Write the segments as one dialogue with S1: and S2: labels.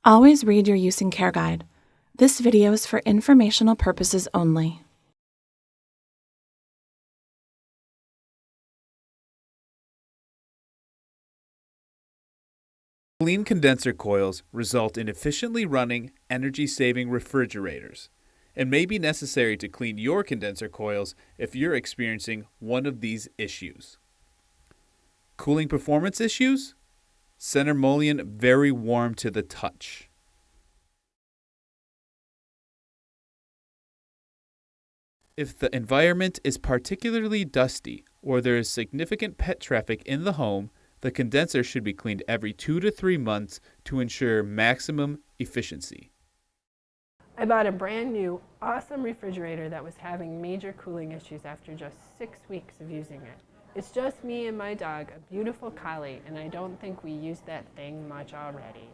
S1: Always read your use and care guide. This video is for informational purposes only.
S2: Clean condenser coils result in efficiently running, energy-saving refrigerators. It may be necessary to clean your condenser coils if you're experiencing one of these issues. Cooling performance issues? Center Mullion very warm to the touch. If the environment is particularly dusty or there is significant pet traffic in the home, the condenser should be cleaned every 2 to 3 months to ensure maximum efficiency.
S3: I bought a brand new, awesome refrigerator that was having major cooling issues after just 6 weeks of using it. It's just me and my dog, a beautiful collie, and I don't think we used that thing much already.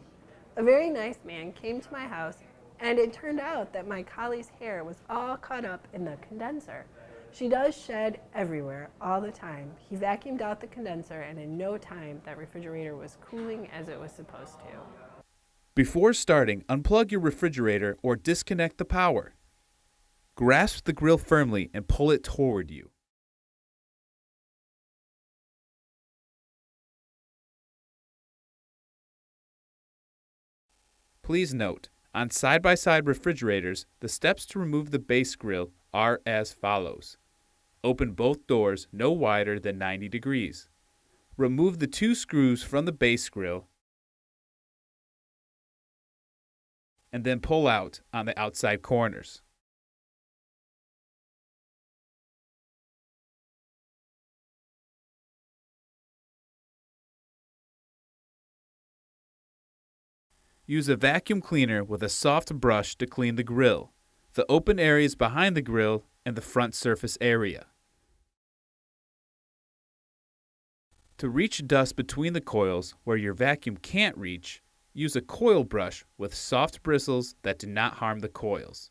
S3: A very nice man came to my house, and it turned out that my collie's hair was all caught up in the condenser. She does shed everywhere all the time. He vacuumed out the condenser, and in no time that refrigerator was cooling as it was supposed to.
S2: Before starting, unplug your refrigerator or disconnect the power. Grasp the grill firmly and pull it toward you. Please note, on side-by-side refrigerators, the steps to remove the base grill are as follows. Open both doors no wider than 90 degrees. Remove the 2 screws from the base grill and then pull out on the outside corners. Use a vacuum cleaner with a soft brush to clean the grill, the open areas behind the grill, and the front surface area. To reach dust between the coils where your vacuum can't reach, use a coil brush with soft bristles that do not harm the coils.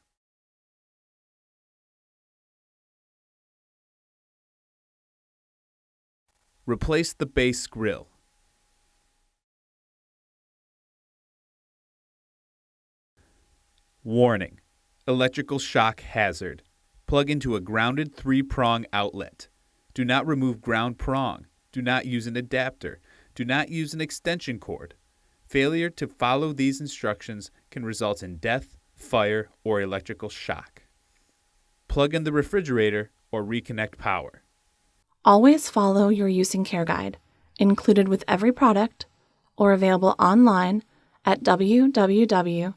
S2: Replace the base grill. Warning: electrical shock hazard. Plug into a grounded 3-prong outlet. Do not remove ground prong. Do not use an adapter. Do not use an extension cord. Failure to follow these instructions can result in death, fire, or electrical shock. Plug in the refrigerator or reconnect power.
S1: Always follow your use and care guide, included with every product, or available online at www.maytag.com.